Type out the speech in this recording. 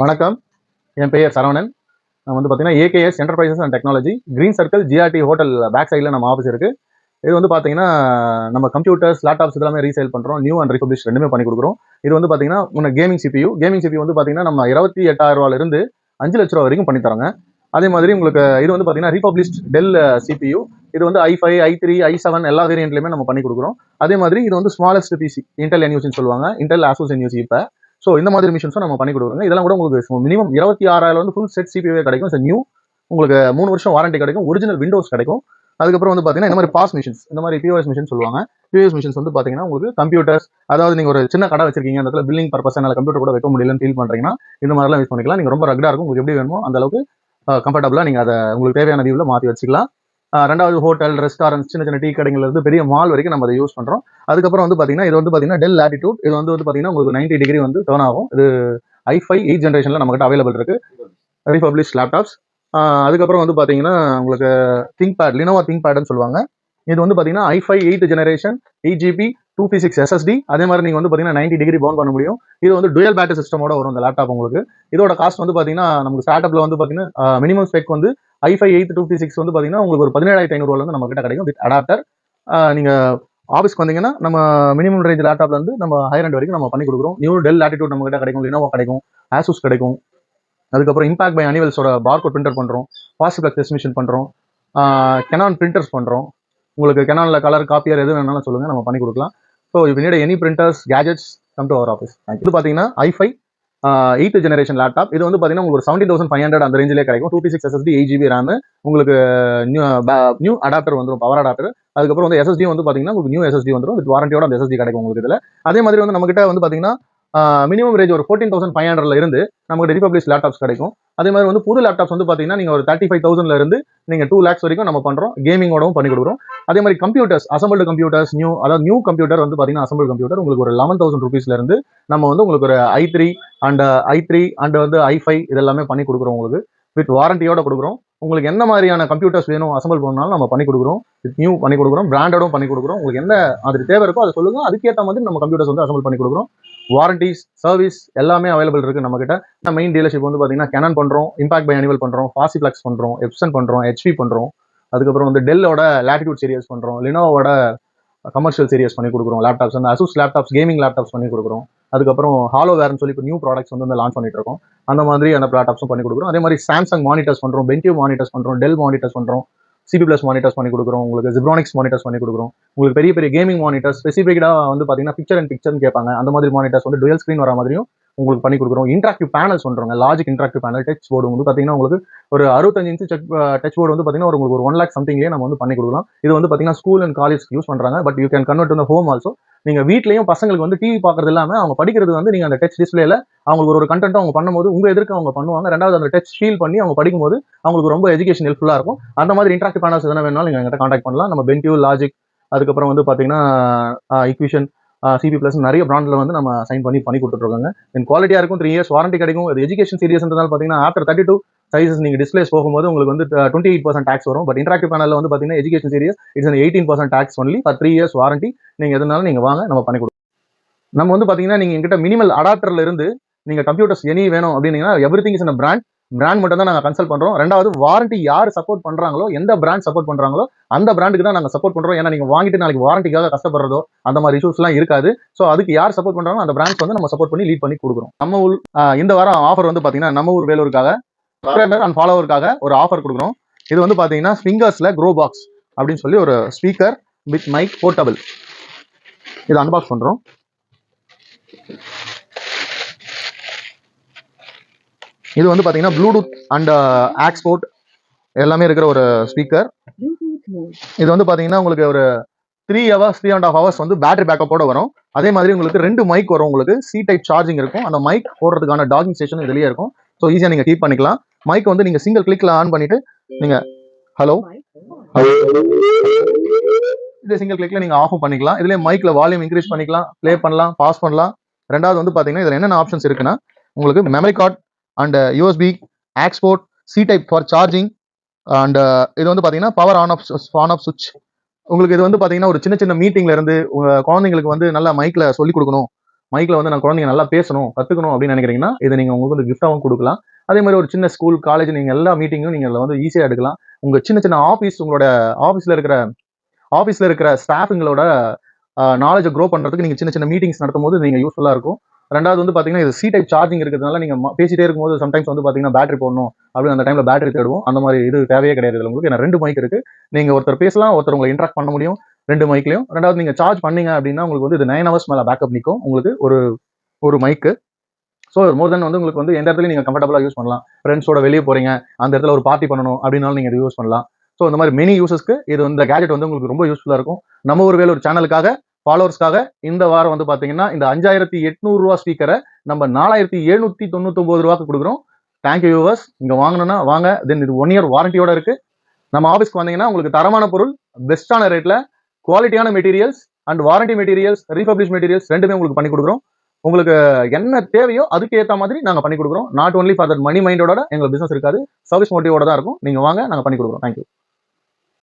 வணக்கம், என் பெயர் சரவணன். நான் வந்து பார்த்தீங்கன்னா AKS enterprises and technology green circle GRT hotel back சைடில் நம்ம ஆஃபீஸ் இருக்குது. இது வந்து பார்த்தீங்கன்னா நம்ம கம்ப்யூட்டர்ஸ் லேப்டாப்ஸ் எல்லாமே ரீசேல் பண்ணுறோம். நியூ அண்ட் ரிஃபர்பிஷ் ரெண்டுமே பண்ணி கொடுக்குறோம். இது வந்து பார்த்தீங்கன்னா முன்ன கேமிங் சிபியூ வந்து பார்த்தீங்கன்னா நம்ம 28,000 5 லட்ச ரூபா வரைக்கும் பண்ணி தரோங்க. அதே மாதிரி உங்களுக்கு இது வந்து பார்த்தீங்கன்னா ரிபப்ளிஷ்ட் டெல் சிபியூ. இது வந்து i5 i3 i7 எல்லா வேரியன்ட்லையுமே நம்ம பண்ணி கொடுக்குறோம். அதே மாதிரி இது வந்து ஸ்மாலஸ்ட் பிசி இன்டெல் என்யூசின்னு சொல்லுவாங்க, இன்டெல் ஆசூஸ் என்யூசி. இப்போ ஸோ இந்த மாதிரி மிஷின்ஸும் நம்ம பண்ணி கொடுக்குறோங்க. இதெல்லாம் கூட உங்களுக்கு மினிமம் 26,000 வந்து ஃபுல் செட் சிபியூவே கிடைக்கும். ஸோ நியூ உங்களுக்கு 3 வருஷம் வாரண்டி கிடைக்கும். ஒரிஜினல் விண்டோஸ் கிடைக்கும். அதுக்கப்புறம் வந்து பார்த்தீங்கன்னா இந்த மாதிரி பாஸ் மிஷின்ஸ், இந்த மாதிரி பிஓஎஸ் மிஷின் சொல்லுவாங்க. பிஓஎஸ் மிஷின்ஸ் வந்து பார்த்தீங்கன்னா உங்களுக்கு கம்ப்யூட்டர்ஸ், அதாவது நீங்கள் ஒரு சின்ன கடை வச்சிருக்கீங்க, அந்த இடத்துல பில்லிங் பர்பஸ் என்னால் கம்ப்யூட்டர் கூட வைக்க முடியலன்னு ஃபீல் பண்ணுறீங்கன்னா இந்த மாதிரிலாம் யூஸ் பண்ணிக்கலாம். நீங்கள் ரொம்ப ரக்டாக இருக்கும், உங்களுக்கு எப்படி வேணுமோ அந்த அளவுக்கு கம்ஃபர்டபுளாக நீங்கள் அதை உங்களுக்கு தேவையான வியூவில் மாற்றி வச்சுக்கலாம். ரெண்டாவது ஹோட்டல், ரெஸ்டாரண்ட்ஸ், சின்ன சின்ன டீ கடைகள் இருந்து பெரிய மால் வரைக்கும் நம்ம அதை யூஸ் பண்ணுறோம். அதுக்கப்புறம் வந்து பார்த்தீங்கன்னா இது வந்து பார்த்தீங்கன்னா டெல் லாட்டிடியூட். இது வந்து பார்த்தீங்கன்னா உங்களுக்கு 90 டிகிரி வந்து டர்ன் ஆகும். இது i5 8 ஜென்ரேஷனில் நம்மகிட்ட அவைலபிள் இருக்கு, ரிபப்ளிஷ் லேப்டாப்ஸ். அதுக்கப்புறம் வந்து பார்த்தீங்கன்னா உங்களுக்கு திங்க்பேட், லினோவா திங்க்பேட்னு சொல்லுவாங்க. இது வந்து பார்த்தீங்கன்னா i5 8 ஜெனரேஷன் 8GB 256 SSD. அதே மாதிரி நீங்கள் வந்து பார்த்தீங்கன்னா 90 டிகிரி பவுன் பண்ண முடியும். இது வந்து டுயல் பேட்டரி சிஸ்டமோட வரும் இந்த லேப்டாப் உங்களுக்கு. இதோட காஸ்ட் வந்து பார்த்தீங்கன்னா நமக்கு ஸ்டார்ட்அப்பில் வந்து பார்த்தீங்கன்னா மினிமம் ஸ்பெக் வந்து i5 8 256 வந்து பார்த்தீங்கன்னா உங்களுக்கு ஒரு 17,500 நம்ம கிட்ட கிடைக்கும் வித் அடாப்டர். நீங்கள் ஆஃபீஸ்க்கு வந்தீங்கன்னா நம்ம மினிமம் ரேஞ்ச் லேப்டாப்ல இருந்து நம்ம ஹையர் எண்ட் வரைக்கும் நம்ம பண்ணி கொடுக்குறோம். நியூ டெல் லாட்டிடியூட் நம்ம கிட்ட கிடைக்கும், லினோவா கிடைக்கும், ஆசூஸ் கிடைக்கும். அதுக்கப்புறம் இம்பாக்ட் பை அனிவல்ஸோட பார்கோட் பிரிண்டர் பண்ணுறோம், பாசிபிள் டெஸ்ட் மிஷின் பண்ணுறோம், கெனான் பிரிண்டர்ஸ் பண்ணுறோம். உங்களுக்கு கெனானில் கலர் காப்பியர் எது வேணாலும் சொல்லுங்கள், நம்ம பண்ணி கொடுக்கலாம். ஸோ இப்போ need any printers gadgets come to our office. இது பார்த்தீங்கன்னா i5 8 ஜெனரேஷன் லேப்டாப். இது வந்து பார்த்தீங்கன்னா உங்களுக்கு 17,500 அந்த ரேஞ்சிலே கிடைக்கும். 256 SSD 8GB RAM. உங்களுக்கு நியூ அடாப்டர் வந்துடும், பவர் அடாப்டர். அதுக்கப்புறம் வந்து SSD வந்து பார்த்தீங்கன்னா உங்களுக்கு நியூ SSD வந்துடும், வித் வாரண்டியோட அந்த SSD கிடைக்கும் உங்களுக்கு இதில். அதே மாதிரி வந்து நம்மகிட்ட வந்து பார்த்தீங்கன்னா மினிமம் ரேஞ்ச் ஒரு 14,500 இருந்து நமக்கு ரிபப்ளிஷ் லேப்டாப்ஸ் கிடைக்கும். அதே மாதிரி வந்து புது லேப்டாப்ஸ் வந்து பார்த்தீங்கன்னா நீங்கள் ஒரு 35,000 இருந்து நீங்கள் 2 lakhs வரைக்கும் நம்ம பண்ணுறோம், கேமிங்கோடவும் பண்ணி கொடுக்குறோம். அதே மாதிரி computers, assembled computers, new computer வந்து பார்த்தீங்கன்னா அசம்பிள் கம்ப்யூட்டர் உங்களுக்கு ஒரு 11,000 rupeesல இருந்து நம்ம வந்து உங்களுக்கு ஒரு i3 அண்ட் வந்து i5 இதெல்லாமே பண்ணி கொடுக்குறோம் உங்களுக்கு, வித் வாரண்டியோட கொடுக்குறோம். உங்களுக்கு என்ன மாதிரியான கம்ப்யூட்டர்ஸ் வேணும் அசம்பிள் பண்ணாலும் நம்ம பண்ணி கொடுக்குறோம், வித் நியூ பண்ணி கொடுக்குறோம், பிராண்டடும் பண்ணி கொடுக்குறோம். உங்களுக்கு என்ன அது தேவை இருக்கோ அதை சொல்லுங்க, அதுக்கேற்ற மாதிரி நம்ம கம்ப்யூட்டர்ஸ் வந்து அசம்பிள் பண்ணி கொடுக்குறோம். வாரண்டிஸ், சர்வீஸ் எல்லாமே அவைலபிள் இருக்கு நம்ம கிட்ட. மெயின் டீலர்ஷிப் வந்து பார்த்தீங்கன்னா கெனான் பண்றோம், இம்பாக்ட் பை அனிவல் பண்றோம், பாசிபிளக்ஸ் பண்றோம், எப்சன் பண்றோம், HP பண்றோம். அதுக்கப்புறம் வந்து டெல்லோட லாட்டிடியூட் சீரியஸ் பண்றோம், லினோவோட கமர்ஷியல் சீரியஸ் பண்ணி கொடுக்குறோம், லேப்டாப்ஸ் வந்து அசூஸ் லேப்டாப்ஸ், கேமிங் லேப்டாப்ஸ் பண்ணி கொடுக்குறோம். அதுக்கப்புறம் ஹாலோவேர்னு சொல்லி இப்போ நியூ ப்ராடக்ட்ஸ் வந்து லான்ச் பண்ணிட்டு இருக்கோம், அந்த மாதிரி அந்த லேப்டாப்ஸும் பண்ணி கொடுக்குறோம். அதே மாதிரி சாம்சங் மானிட்டர்ஸ் பண்றோம், பென்டியூ மானிட்டர்ஸ் பண்றோம், டெல் மானிட்டர்ஸ் பண்றோம், சிபி பிளஸ் மானிட்டர்ஸ் பண்ணி கொடுக்குறோம், உங்களுக்கு ஜிப்ரானிக்ஸ் மானிட்டர்ஸ் பண்ணி கொடுக்குறோம். உங்களுக்கு பெரிய பெரிய கேமிங் மானிட்டர்ஸ் ஸ்பெசிஃபிக்காக வந்து பார்த்தீங்கன்னா பிக்சர் அண்ட் பிக்சர்னு கேட்பாங்க, அந்த மாதிரி மானிட்டர்ஸ் வந்து டுயல் ஸ்க்ரீன் வர மாதிரியும் உங்களுக்கு பண்ணி கொடுக்குறோம். இன்ட்ராக்டிவ் பேனல்ஸ் பண்ணுறோங்க, logic interactive panel, touch board வந்து பார்த்தீங்கன்னா உங்களுக்கு ஒரு 65 இன்ச்சு டச் போர்டு வந்து பார்த்தீங்கன்னா உங்களுக்கு ஒரு 1 lakh சம்திங்லேயே நம்ம வந்து பண்ணி கொடுக்கலாம். இது வந்து பார்த்தீங்கன்னா ஸ்கூல் அண்ட் காலேஜ் யூஸ் பண்ணுறாங்க, but you can convert to home also. நீங்கள் வீட்லையும் பசங்களுக்கு வந்து டிவி பார்க்கறது இல்லாமல் அவங்க படிக்கிறது வந்து நீங்கள் அந்த டச் டிஸ்பிளேல அவங்களுக்கு ஒரு கண்டென்ட் அவங்க பண்ணும்போது உங்க எதிர்க்கு அவங்க பண்ணுவாங்க. ரெண்டாவது அந்த டச் ஃபீல் பண்ணி அவங்க படிக்கும்போது அவங்களுக்கு ரொம்ப எஜுகேஷன் ஹெல்ப்ஃபுல்லாக இருக்கும். அந்த மாதிரி இன்ட்ராக்டிவ் பேனல்ஸ் எதனா வேணாலும் நீங்கள் எங்கிட்ட கான்டாக்ட் பண்ணலாம். நம்ம பென்டியூ, லாஜிக், அதுக்கப்புறம் வந்து பார்த்தீங்கன்னா இக்விஷன், சிபி பிளஸ் நிறைய பிராண்டில் வந்து நம்ம சைன் பண்ணி கொடுத்துட்ருக்காங்க. தென் குவாலிட்டியாக இருக்கும், 3 years வாரண்டி கிடைக்கும். அது எஜுகேஷன் சீரியஸ்ன்றதால பார்த்தீங்கன்னா ஆஃப்டர் 32 சைஸஸ் நீங்கள் டிஸ்பிளேஸ் போகும்போது உங்களுக்கு வந்து 28% டேக்ஸ் வரும். பட் இன்ட்ராக்டிவ் பேனலில் வந்து பார்த்தீங்கன்னா education series it's 18% tax only for 3 years warranty. நீங்கள் எதுனாலும் நீங்கள் வாங்க, நம்ம பண்ணி கொடுப்போம். நம்ம வந்து பார்த்தீங்கன்னா நீங்கள் எங்கிட்ட மினிமல் அடாப்டர்ல இருந்து நீங்கள் கம்ப்யூட்டர்ஸ் எனி வேணும் அப்படின்னீங்கன்னா எவ்ரிதிங் இஸ் இன் பிராண்ட் மட்டும் தான் நாங்கள் கன்சல்ட் பண்ணுறோம். ரெண்டாவது வாரண்டி யார் சப்போர்ட் பண்ணுறாங்களோ, எந்த பிராண்ட் சப்போர்ட் பண்ணுறாங்களோ அந்த பிராண்டுக்கு தான் நாங்கள் சப்போர்ட் பண்ணுறோம். ஏன்னா நீங்கள் வாங்கிட்டு நாளைக்கு வாரண்டிக்காக கஷ்டப்படுறதோ அந்த மாதிரி இஷ்யூஸ்லாம் இருக்காது. ஸோ அதுக்கு யார் சப்போர்ட் பண்ணுறாங்களோ அந்த பிராண்ட்ஸ் வந்து நம்ம சப்போர்ட் பண்ணி லீட் பண்ணி கொடுக்குறோம். நம்ம ஊர் இந்த வாரம் ஆஃபர் வந்து பார்த்தீங்கன்னா நம்ம ஊர் வேலூருக்காக அண்ட் ஃபாலோவருக்காக ஒரு ஆஃபர் கொடுக்குறோம். இது வந்து பார்த்தீங்கன்னா ஸ்பிங்கர்ஸ்ல க்ரோ பாக்ஸ் அப்படின்னு சொல்லி ஒரு ஸ்பீக்கர் வித் மைக் போர்ட்டபிள், இதை அன்பாக்ஸ் பண்ணுறோம். இது வந்து பார்த்தீங்கன்னா ப்ளூடூத் அண்ட் ஆக்ஸ்போர்ட் எல்லாமே இருக்கிற ஒரு ஸ்பீக்கர். இது வந்து பார்த்தீங்கன்னா உங்களுக்கு ஒரு 3 hours 3.5 hours வந்து பேட்டரி பேக்கப்போட வரும். அதே மாதிரி உங்களுக்கு 2 மைக் வரும், உங்களுக்கு சி டைப் சார்ஜிங் இருக்கும். அந்த மைக் போடுறதுக்கான டாக்கிங் ஸ்டேஷன் இதுலயே இருக்கும். ஸோ ஈஸியாக நீங்கள் கீப் பண்ணிக்கலாம். மைக் வந்து நீங்கள் சிங்கிள் கிளிக்ல ஆன் பண்ணிட்டு நீங்கள் ஹலோ இதே சிங்கிள் கிளிக்ல நீங்கள் ஆஃபும் பண்ணிக்கலாம். இதுலேயே மைக்ல வால்யூம் இன்க்ரீஸ் பண்ணிக்கலாம், ப்ளே பண்ணலாம், பாஸ் பண்ணலாம். ரெண்டாவது வந்து பார்த்தீங்கன்னா இதில் என்னென்ன ஆப்ஷன்ஸ் இருக்குன்னா உங்களுக்கு memory card and USB, Oxford, C type for charging and இது வந்து பார்த்தீங்கன்னா பவர் ஆன் ஆஃப் சுவிட்ச். உங்களுக்கு இது வந்து பார்த்தீங்கன்னா ஒரு சின்ன சின்ன மீட்டிங்ல இருந்து குழந்தைங்களுக்கு வந்து நல்லா மைக்ல சொல்லிக் கொடுக்கணும், மைக்ல வந்து நான் குழந்தைங்க நல்லா பேசணும் கத்துக்கணும் அப்படின்னு நினைக்கிறீங்கன்னா இதை நீங்க உங்களுக்கு வந்து கிஃப்டாகவும் கொடுக்கலாம். அதே மாதிரி ஒரு சின்ன ஸ்கூல் காலேஜ் நீங்க எல்லா மீட்டிங்கும் நீங்க வந்து ஈஸியா எடுக்கலாம். உங்க சின்ன சின்ன ஆஃபீஸ் உங்களோட ஆஃபீஸ்ல இருக்கிற ஸ்டாஃபுங்களோட நாலேஜை க்ரோ பண்றதுக்கு நீங்க சின்ன சின்ன மீட்டிங்ஸ் நடத்தும் போது நீங்க யூஸ்ஃபுல்லா இருக்கும். ரெண்டாவது வந்து பாத்தீங்கன்னா இது சி டைப் சார்ஜிங் இருக்கிறதுனால நீங்க பேசிட்டே இருக்கும்போது சம்டைம்ஸ் வந்து பாத்தீங்கன்னா பேட்டரி போடணும் அப்படின்னு அந்த டைம்ல பேட்டரி தேடுவோம். அந்த மாதிரி இது தேவையே கிடையாது. இதுல உங்களுக்கு ஏன்னா 2 மைக் இருக்கு. நீங்க ஒருத்தர் பேசலாம், ஒருத்தர் உங்களை இன்டராக்ட் பண்ண முடியும் 2 மைக்லயும். ரெண்டாவது நீங்க சார்ஜ் பண்ணீங்க அப்படின்னா உங்களுக்கு வந்து இது 9 ஹவர்ஸ் மேல பேக்கப் நிற்கும் உங்களுக்கு ஒரு மைக்கு. ஸோ மோர் தென் வந்து உங்களுக்கு வந்து எந்த இடத்துலையும் நீங்க கம்ஃபர்டபுளா யூஸ் பண்ணலாம். ஃப்ரெண்ட்ஸோட வெளியே போறீங்க, அந்த இடத்துல ஒரு பார்ட்டி பண்ணணும் அப்படின்னாலும் நீங்க இது யூஸ் பண்ணலாம். ஸோ இந்த மாதிரி மெனி யூசஸ்க்கு இது இந்த கேஜெட் வந்து உங்களுக்கு ரொம்ப யூஸ்ஃபுல்லா இருக்கும். நம்ம ஒரு வேலை ஒரு சேனலுக்காக ஃபாலோவர்ஸ்க்காக இந்த வாரம் வந்து பாத்தீங்கன்னா இந்த 5800 ரூபா ஸ்பீக்கரை நம்ம 4799 ரூபாய்க்கு கொடுக்குறோம். Thank you viewers. இங்க வாங்கணும்னா வாங்க. தென் இது 1 இயர் வாரண்டியோட இருக்கு. நம்ம ஆஃபீஸ்க்கு வந்தீங்கன்னா உங்களுக்கு தரமான பொருள், பெஸ்டான ரேட்ல, குவாலிட்டியான materials and warranty materials, republish materials ரெண்டுமே உங்களுக்கு பண்ணி கொடுக்குறோம். உங்களுக்கு என்ன தேவையோ அதுக்கு ஏற்ற மாதிரி நாங்க பண்ணி கொடுக்குறோம். Not only for that money மைண்டோட எங்க பிசினஸ் இருக்காது, சர்வீஸ் மோட்டிவோட தான் இருக்கும். நீங்க வாங்க, நாங்க பண்ணி கொடுக்குறோம். தேங்க்யூ.